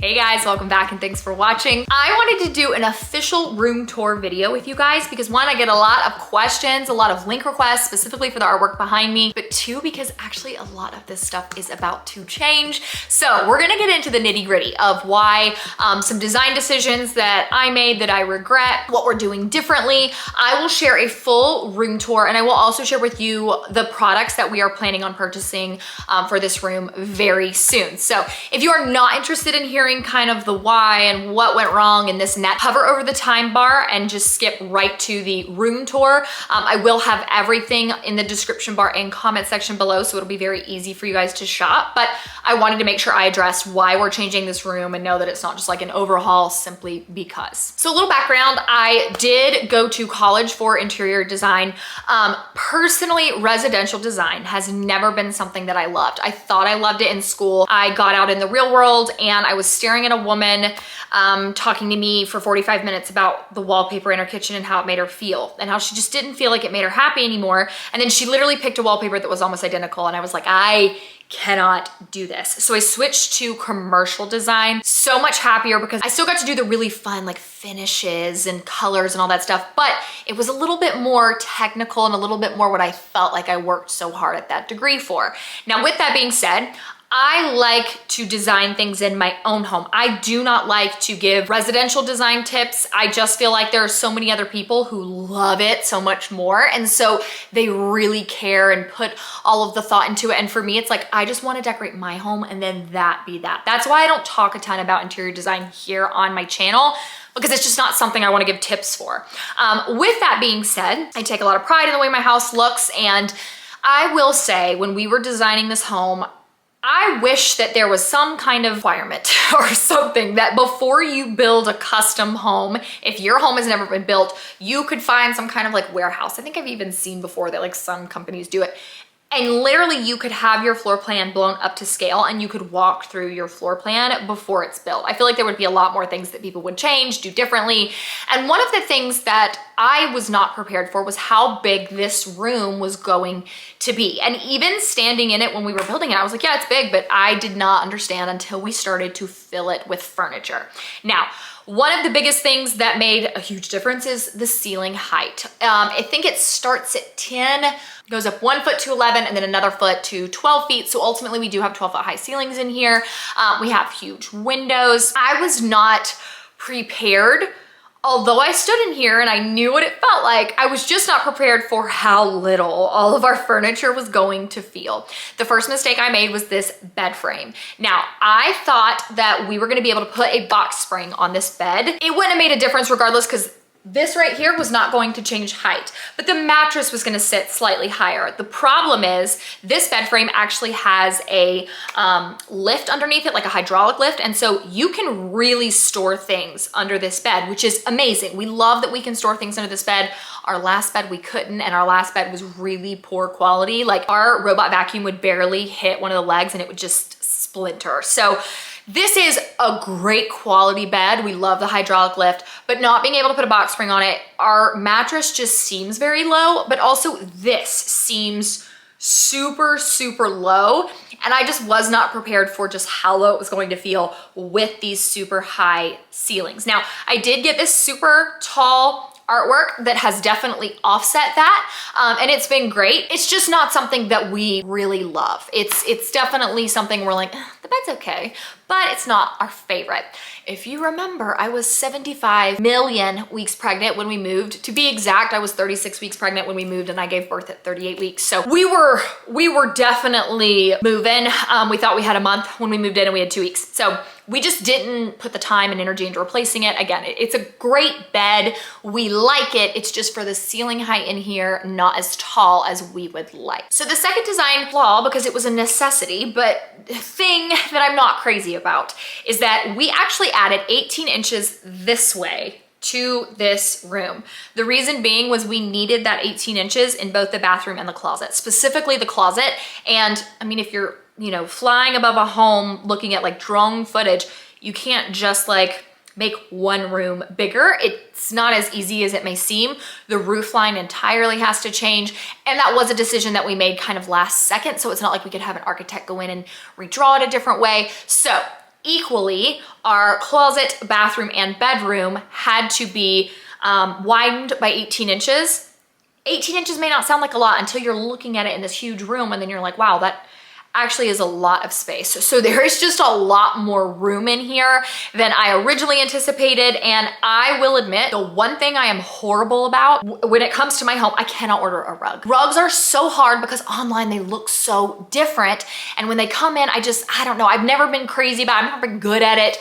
Hey guys, welcome back and thanks for watching. I wanted to do an official room tour video with you guys because one, I get a lot of questions, a lot of link requests specifically for the artwork behind me, but two, because actually a lot of this stuff is about to change. So we're gonna get into the nitty gritty of why some design decisions that I made that I regret, what we're doing differently. I will share a full room tour and I will also share with you the products that we are planning on purchasing for this room very soon. So if you are not interested in hearing kind of the why and what went wrong and this and that, hover over the time bar and just skip right to the room tour. I will have everything in the description bar and comment section below, so it'll be very easy for you guys to shop. But I wanted to make sure I addressed why we're changing this room and know that it's not just like an overhaul simply because. So a little background, I did go to college for interior design. Personally, residential design has never been something that I loved. I thought I loved it in school. I got out in the real world and I was staring at a woman talking to me for 45 minutes about the wallpaper in her kitchen and how it made her feel and how she just didn't feel like it made her happy anymore. And then she literally picked a wallpaper that was almost identical and I was like, I cannot do this. So I switched to commercial design. So much happier because I still got to do the really fun like finishes and colors and all that stuff, but it was a little bit more technical and a little bit more what I felt like I worked so hard at that degree for. Now, with that being said, I like to design things in my own home. I do not like to give residential design tips. I just feel like there are so many other people who love it so much more. And so they really care and put all of the thought into it. And for me, it's like, I just want to decorate my home and then that be that. That's why I don't talk a ton about interior design here on my channel, because it's just not something I want to give tips for. With that being said, I take a lot of pride in the way my house looks. And I will say, when we were designing this home, I wish that there was some kind of requirement or something that before you build a custom home, if your home has never been built, you could find some kind of like warehouse. I think I've even seen before that like some companies do it. And literally you could have your floor plan blown up to scale and you could walk through your floor plan before it's built. I feel like there would be a lot more things that people would change, do differently. And one of the things that I was not prepared for was how big this room was going to be. And even standing in it when we were building it, I was like, yeah, it's big, but I did not understand until we started to fill it with furniture. Now, one of the biggest things that made a huge difference is the ceiling height. I think it starts at 10, goes up 1 foot to 11, and then another foot to 12 feet. So ultimately we do have 12-foot high ceilings in here. We have huge windows. I was not prepared. Although I stood in here and I knew what it felt like, I was just not prepared for how little all of our furniture was going to feel. The first mistake I made was this bed frame. Now, I thought that we were gonna be able to put a box spring on this bed. It wouldn't have made a difference regardless because this right here was not going to change height, but the mattress was gonna sit slightly higher. The problem is this bed frame actually has a lift underneath it, like a hydraulic lift. And so you can really store things under this bed, which is amazing. We love that we can store things under this bed. Our last bed we couldn't, and our last bed was really poor quality. Like our robot vacuum would barely hit one of the legs and it would just splinter. So this is a great quality bed. We love the hydraulic lift, but not being able to put a box spring on it, our mattress just seems very low, but also this seems super, super low. And I just was not prepared for just how low it was going to feel with these super high ceilings. Now, I did get this super tall artwork that has definitely offset that, and it's been great. It's just not something that we really love. It's definitely something we're like, the bed's okay, but it's not our favorite. If you remember, I was 75 million weeks pregnant when we moved. To be exact, I was 36 weeks pregnant when we moved and I gave birth at 38 weeks. So we were definitely moving. We thought we had a month when we moved in and we had 2 weeks. So we just didn't put the time and energy into replacing it. Again, it's a great bed. We like it. It's just for the ceiling height in here, not as tall as we would like. So the second design flaw, because it was a necessity, but thing that I'm not crazy about, is that we actually added 18 inches this way to this room. The reason being was we needed that 18 inches in both the bathroom and the closet, specifically the closet. And I mean, if you're flying above a home looking at like drone footage, you can't just like make one room bigger. It's not as easy as it may seem. The roof line entirely has to change. And that was a decision that we made kind of last second. So it's not like we could have an architect go in and redraw it a different way. So equally, our closet, bathroom, and bedroom had to be widened by 18 inches. 18 inches may not sound like a lot until you're looking at it in this huge room, and then you're like, wow, that actually is a lot of space. So there is just a lot more room in here than I originally anticipated. And I will admit, the one thing I am horrible about when it comes to my home, I cannot order a rug. Rugs are so hard because online they look so different. And when they come in, I don't know, I've never been crazy about it. I've never been good at it.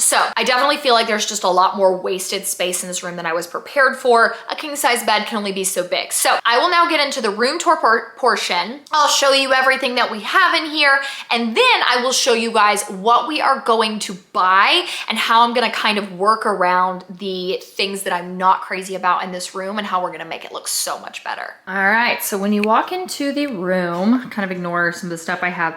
So I definitely feel like there's just a lot more wasted space in this room than I was prepared for. A king size bed can only be so big. So I will now get into the room tour portion. I'll show you everything that we have in here, and then I will show you guys what we are going to buy and how I'm gonna kind of work around the things that I'm not crazy about in this room and how we're gonna make it look so much better. All right, so when you walk into the room, kind of ignore some of the stuff I have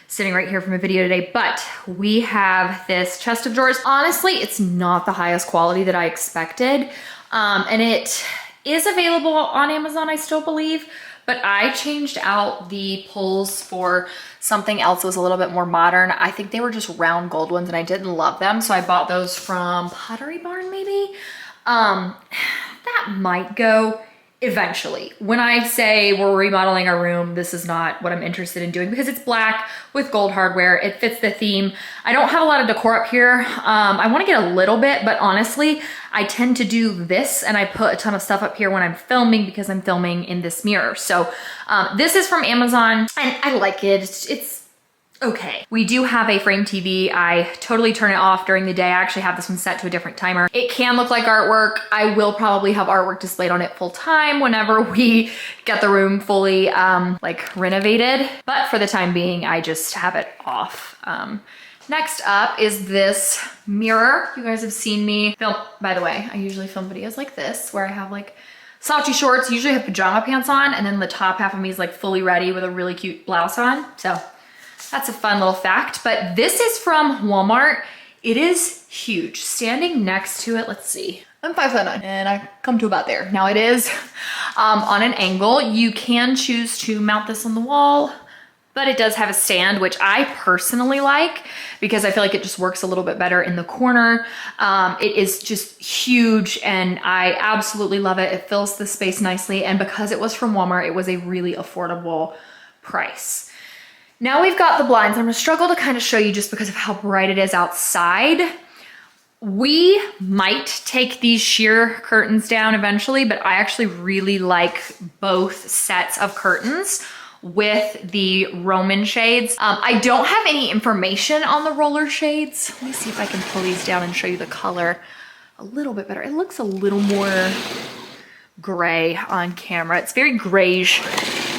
sitting right here from a video today, but we have this chest of drawers. Honestly, it's not the highest quality that I expected, and it is available on Amazon, I still believe, but I changed out the pulls for something else that was a little bit more modern. I think they were just round gold ones and I didn't love them. So I bought those from Pottery Barn maybe. That might go eventually. When I say we're remodeling our room, this is not what I'm interested in doing because it's black with gold hardware. It fits the theme. I don't have a lot of decor up here. I want to get a little bit, but honestly, I tend to do this and I put a ton of stuff up here when I'm filming because I'm filming in this mirror. So this is from Amazon and I like it. It's okay. We do have a frame TV. I totally turn it off during the day. I actually have this one set to a different timer. It can look like artwork. I will probably have artwork displayed on it full time whenever we get the room fully like renovated. But for the time being, I just have it off. Next up is this mirror. You guys have seen me film, by the way, I usually film videos like this where I have like slouchy shorts, usually have pajama pants on, and then the top half of me is like fully ready with a really cute blouse on. So that's a fun little fact, but this is from Walmart. It is huge. Standing next to it, let's see. I'm 5'9" and I come to about there. Now it is on an angle. You can choose to mount this on the wall, but it does have a stand, which I personally like because I feel like it just works a little bit better in the corner. It is just huge and I absolutely love it. It fills the space nicely. And because it was from Walmart, it was a really affordable price. Now we've got the blinds. I'm gonna struggle to kind of show you just because of how bright it is outside. We might take these sheer curtains down eventually, but I actually really like both sets of curtains with the Roman shades. I don't have any information on the roller shades. Let me see if I can pull these down and show you the color a little bit better. It looks a little more gray on camera. It's very grayish.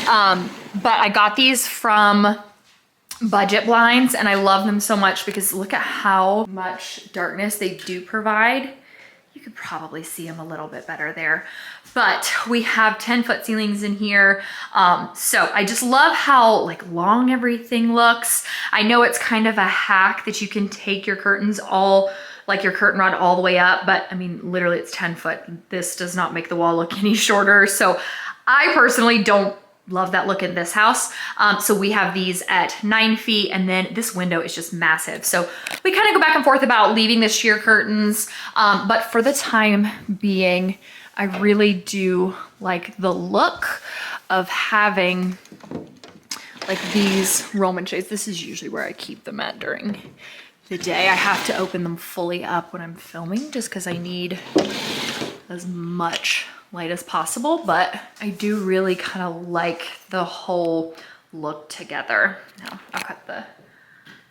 But I got these from Budget Blinds and I love them so much because look at how much darkness they do provide. You could probably see them a little bit better there, but we have 10-foot ceilings in here. So I just love how like long everything looks. I know it's kind of a hack that you can take your curtains all, like your curtain rod all the way up, but I mean, literally it's 10 foot. This does not make the wall look any shorter. So I personally don't love that look in this house. So we have these at 9 feet and then this window is just massive. So we kind of go back and forth about leaving the sheer curtains. But for the time being, I really do like the look of having like these Roman shades. This is usually where I keep them at during the day. I have to open them fully up when I'm filming just because I need as much light as possible, but I do really kind of like the whole look together. Now I'll cut the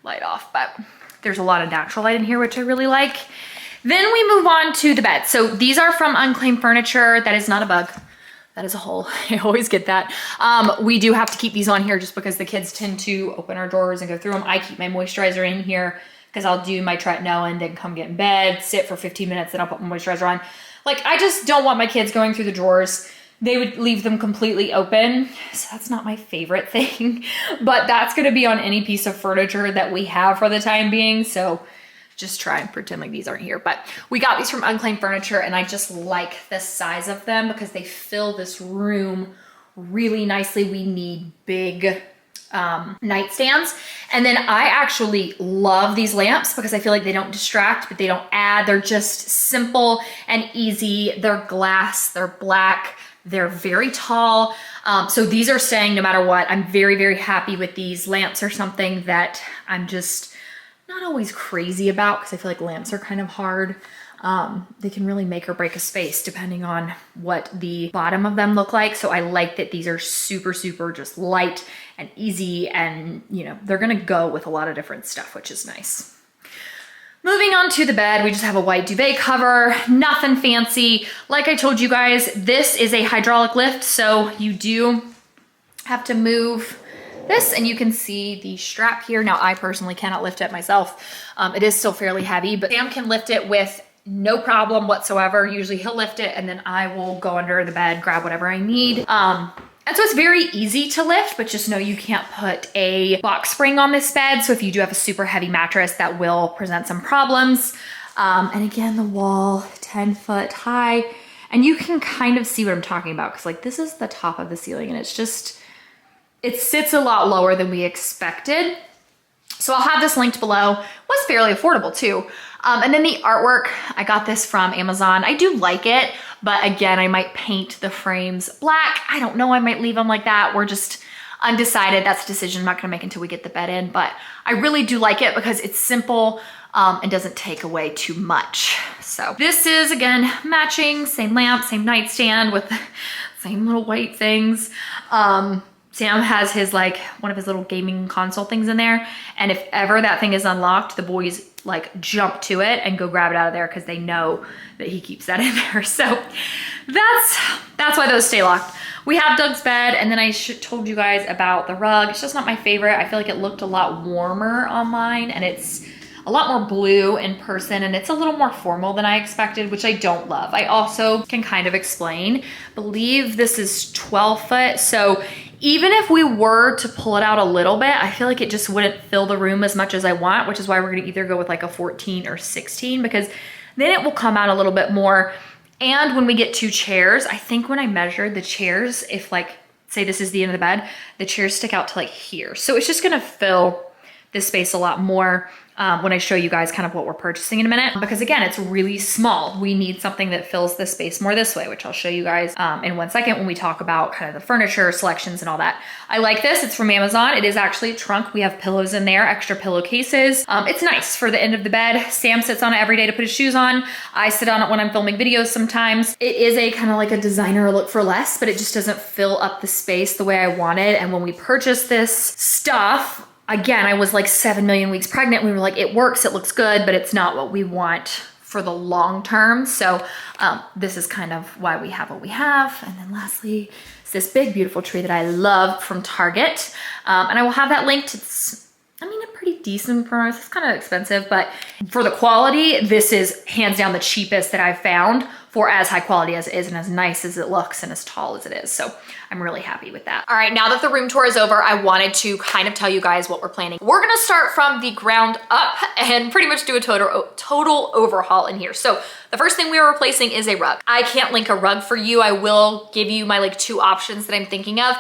light off, but there's a lot of natural light in here, which I really like. Then we move on to the bed. So these are from Unclaimed Furniture. That is not a bug. That is a hole. I always get that. We do have to keep these on here just because the kids tend to open our drawers and go through them. I keep my moisturizer in here because I'll do my tretinoin and then come get in bed, sit for 15 minutes, then I'll put my moisturizer on. Like, I just don't want my kids going through the drawers. They would leave them completely open. So that's not my favorite thing, but that's gonna be on any piece of furniture that we have for the time being. So just try and pretend like these aren't here. But we got these from Unclaimed Furniture and I just like the size of them because they fill this room really nicely. We need big nightstands. And then I actually love these lamps because I feel like they don't distract, but they don't add. They're just simple and easy. They're glass, they're black, they're very tall. So these are staying no matter what. I'm very, very happy with these. Lamps are something that I'm just not always crazy about because I feel like lamps are kind of hard. They can really make or break a space depending on what the bottom of them look like. So I like that these are super, super just light and easy, and you know, they're gonna go with a lot of different stuff, which is nice. Moving on to the bed, we just have a white duvet cover, nothing fancy. Like I told you guys, this is a hydraulic lift, so you do have to move this, and you can see the strap here. Now, I personally cannot lift it myself. It is still fairly heavy, but Sam can lift it with no problem whatsoever. Usually he'll lift it and then I will go under the bed, grab whatever I need. And so it's very easy to lift, but just know you can't put a box spring on this bed. So if you do have a super heavy mattress, that will present some problems. And again, the wall, 10 foot high, and you can kind of see what I'm talking about. Cause like this is the top of the ceiling and it's just, it sits a lot lower than we expected. So I'll have this linked below. Was fairly affordable too. And then the artwork, I got this from Amazon. I do like it, but again, I might paint the frames black. I don't know, I might leave them like that. We're just undecided. That's a decision I'm not gonna make until we get the bed in, but I really do like it because it's simple and doesn't take away too much. So this is, again, matching, same lamp, same nightstand with the same little white things. Sam has his like one of his little gaming console things in there. And if ever that thing is unlocked, the boys like jump to it and go grab it out of there because they know that he keeps that in there. So that's why those stay locked. We have Doug's bed, and then I told you guys about the rug. It's just not my favorite. I feel like it looked a lot warmer online, and it's a lot more blue in person, and it's a little more formal than I expected, which I don't love. I also can kind of explain, believe this is 12 foot. So even if we were to pull it out a little bit, I feel like it just wouldn't fill the room as much as I want, which is why we're gonna either go with like a 14 or 16, because then it will come out a little bit more. And when we get 2 chairs, I think when I measured the chairs, if like, say this is the end of the bed, the chairs stick out to like here. So it's just gonna fill this space a lot more when I show you guys kind of what we're purchasing in a minute, because again, it's really small. We need something that fills the space more this way, which I'll show you guys in 1 second when we talk about kind of the furniture selections and all that. I like this, it's from Amazon. It is actually a trunk. We have pillows in there, extra pillowcases. It's nice for the end of the bed. Sam sits on it every day to put his shoes on. I sit on it when I'm filming videos sometimes. It is a kind of like a designer look for less, but it just doesn't fill up the space the way I wanted. And when we purchased this stuff, again, I was like 7 million weeks pregnant. We were like, it works, it looks good, but it's not what we want for the long term. So this is kind of why we have what we have. And then lastly, it's this big, beautiful tree that I love from Target. And I will have that linked. It's, I mean, a pretty decent price. It's kind of expensive, but for the quality, this is hands down the cheapest that I've found for as high quality as it is and as nice as it looks and as tall as it is. So I'm really happy with that. All right, now that the room tour is over, I wanted to kind of tell you guys what we're planning. We're gonna start from the ground up and pretty much do a total overhaul in here. So the first thing we are replacing is a rug. I can't link a rug for you. I will give you my like 2 options that I'm thinking of.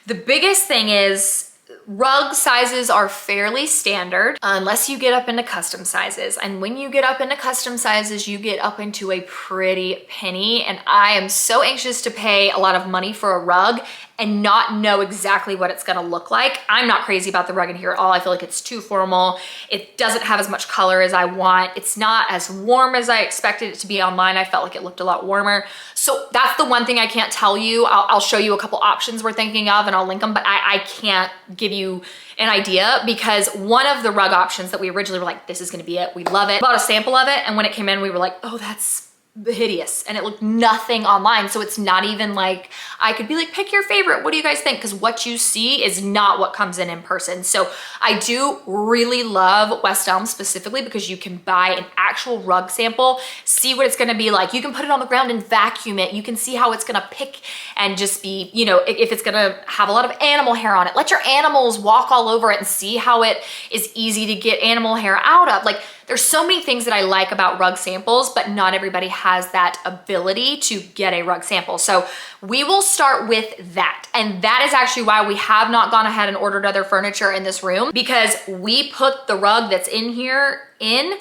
The biggest thing is rug sizes are fairly standard unless you get up into custom sizes. And when you get up into custom sizes, you get up into a pretty penny. And I am so anxious to pay a lot of money for a rug and not know exactly what it's gonna look like. I'm not crazy about the rug in here at all. I feel like it's too formal. It doesn't have as much color as I want. It's not as warm as I expected it to be online. I felt like it looked a lot warmer. So that's the one thing I can't tell you. I'll show you a couple options we're thinking of and I'll link them, but I can't give you an idea because one of the rug options that we originally were like, this is gonna be it, we love it. Bought a sample of it, and when it came in, we were like, oh, that's hideous, and it looked nothing online. So it's not even like I could be like, pick your favorite, what do you guys think? Because what you see is not what comes in person. So I do really love West Elm specifically because you can buy an actual rug sample, see what it's gonna be like. You can put it on the ground and vacuum it. You can see how it's gonna pick and just be, you know, if it's gonna have a lot of animal hair on it. Let your animals walk all over it and see how it is easy to get animal hair out of. Like, There's so many things that I like about rug samples, but not everybody has that ability to get a rug sample. So we will start with that. And that is actually why we have not gone ahead and ordered other furniture in this room, because we put the rug that's in here in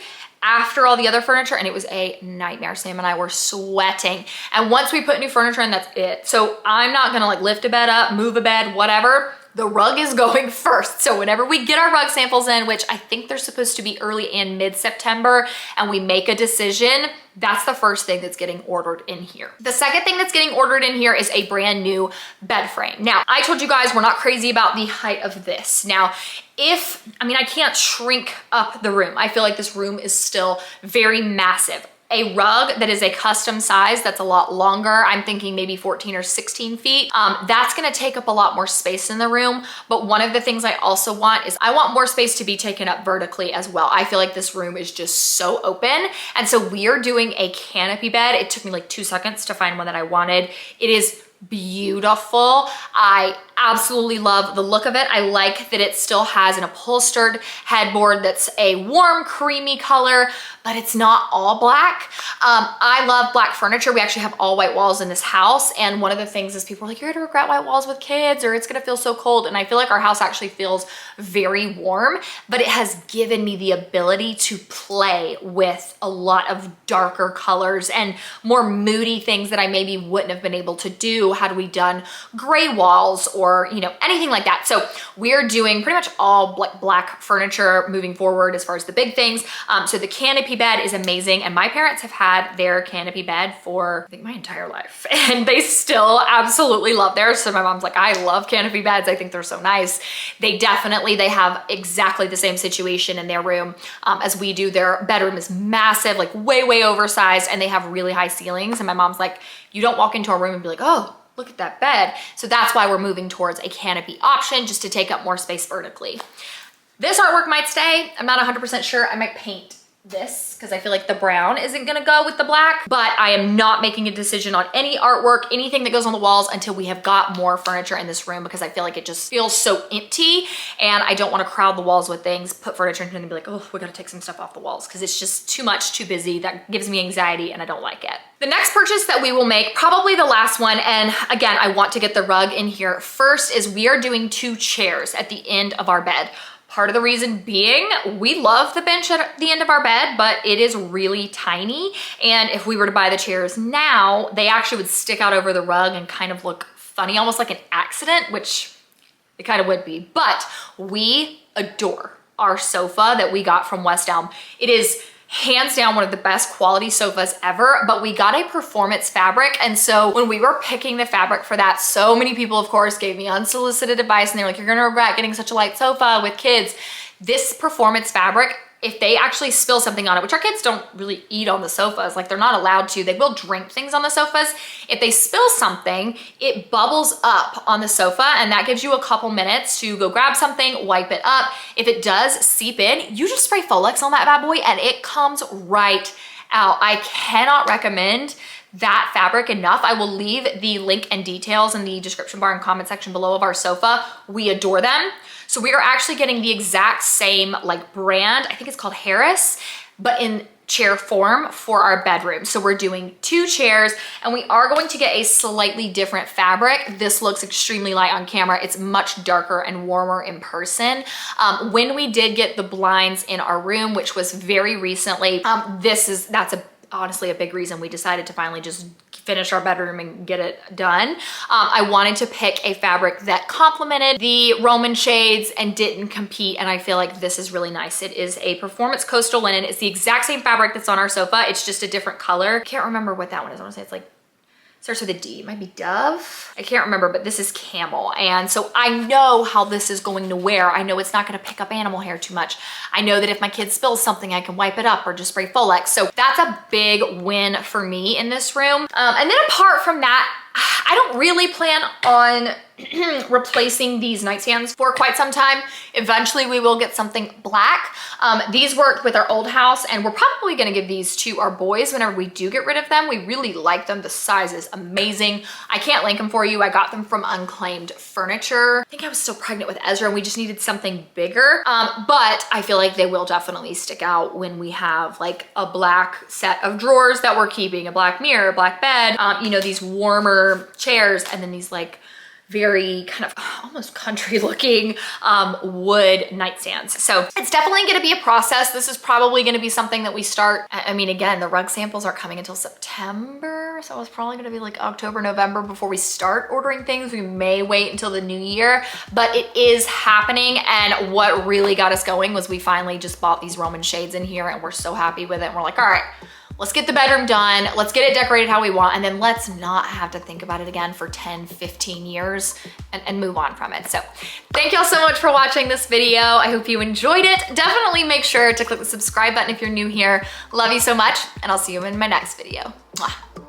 after all the other furniture, and it was a nightmare. Sam and I were sweating. And once we put new furniture in, that's it. So I'm not gonna like lift a bed up, move a bed, whatever. The rug is going first. So whenever we get our rug samples in, which I think they're supposed to be early and mid-September, and we make a decision, that's the first thing that's getting ordered in here. The second thing that's getting ordered in here is a brand new bed frame. Now, I told you guys we're not crazy about the height of this. Now, I can't shrink up the room. I feel like this room is still very massive. A rug that is a custom size that's a lot longer, I'm thinking maybe 14 or 16 feet, that's gonna take up a lot more space in the room. But one of the things I also want is I want more space to be taken up vertically as well. I feel like this room is just so open. And so we are doing a canopy bed. It took me like 2 seconds to find one that I wanted. It is beautiful. I absolutely love the look of it. I like that it still has an upholstered headboard that's a warm creamy color, but it's not all black. I love black furniture. We actually have all white walls in this house. And one of the things is people are like, you're gonna regret white walls with kids, or it's gonna feel so cold. And I feel like our house actually feels very warm, but it has given me the ability to play with a lot of darker colors and more moody things that I maybe wouldn't have been able to do had we done gray walls or anything like that. So we're doing pretty much all black furniture moving forward as far as the big things. So the canopy bed is amazing, and my parents have had their canopy bed for I think my entire life, and they still absolutely love theirs. So my mom's like, I love canopy beds. I think they're so nice. They have exactly the same situation in their room as we do. Their bedroom is massive, like way oversized, and they have really high ceilings. And my mom's like, you don't walk into a room and be like, oh, look at that bed. So that's why we're moving towards a canopy option, just to take up more space vertically. This artwork might stay. I'm not 100% sure. I might paint this because I feel like the brown isn't gonna go with the black, but I am not making a decision on any artwork, anything that goes on the walls, until we have got more furniture in this room, because I feel like it just feels so empty, and I don't want to crowd the walls with things, put furniture in here and be like, oh, we gotta take some stuff off the walls, because it's just too much, too busy. That gives me anxiety and I don't like it. The next purchase that we will make, probably the last one, and again, I want to get the rug in here first, is we are doing 2 chairs at the end of our bed. Part of the reason being, we love the bench at the end of our bed, but it is really tiny. And if we were to buy the chairs now, they actually would stick out over the rug and kind of look funny, almost like an accident, which it kind of would be. But we adore our sofa that we got from West Elm. It is hands down one of the best quality sofas ever, but we got a performance fabric. And so when we were picking the fabric for that, so many people, of course, gave me unsolicited advice, and they were like, you're gonna regret getting such a light sofa with kids. This performance fabric, if they actually spill something on it, which our kids don't really eat on the sofas, like they're not allowed to, they will drink things on the sofas. If they spill something, it bubbles up on the sofa, and that gives you a couple minutes to go grab something, wipe it up. If it does seep in, you just spray Folex on that bad boy and it comes right out. I cannot recommend that fabric enough. I will leave the link and details in the description bar and comment section below of our sofa. We adore them. So we are actually getting the exact same brand, I think it's called Harris, but in chair form for our bedroom. So we're doing 2 chairs, and we are going to get a slightly different fabric. This looks extremely light on camera. It's much darker and warmer in person. When we did get the blinds in our room, which was very recently, that's honestly a big reason we decided to finally just finish our bedroom and get it done. I wanted to pick a fabric that complemented the Roman shades and didn't compete, and I feel like this is really nice. It is a performance coastal linen. It's the exact same fabric that's on our sofa. It's just a different color. I can't remember what that one is. I want to say it's starts with a D. It might be Dove. I can't remember, but this is camel. And so I know how this is going to wear. I know it's not gonna pick up animal hair too much. I know that if my kid spills something, I can wipe it up or just spray Folex. So that's a big win for me in this room. And then apart from that, I don't really plan on replacing these nightstands for quite some time. Eventually we will get something black. These worked with our old house, and we're probably gonna give these to our boys whenever we do get rid of them. We really like them. The size is amazing. I can't link them for you. I got them from Unclaimed Furniture. I think I was still pregnant with Ezra and we just needed something bigger. But I feel like they will definitely stick out when we have like a black set of drawers that we're keeping, a black mirror, a black bed, you know, these warmer chairs, and then these like very kind of almost country looking wood nightstands. So it's definitely gonna be a process. This is probably gonna be something that we start, I mean, again, the rug samples aren't coming until September. So it's probably gonna be like October, November before we start ordering things. We may wait until the new year, but it is happening. And what really got us going was we finally just bought these Roman shades in here, and we're so happy with it. And we're like, all right, let's get the bedroom done. Let's get it decorated how we want. And then let's not have to think about it again for 10, 15 years and move on from it. So thank y'all so much for watching this video. I hope you enjoyed it. Definitely make sure to click the subscribe button if you're new here. Love you so much, and I'll see you in my next video. Mwah.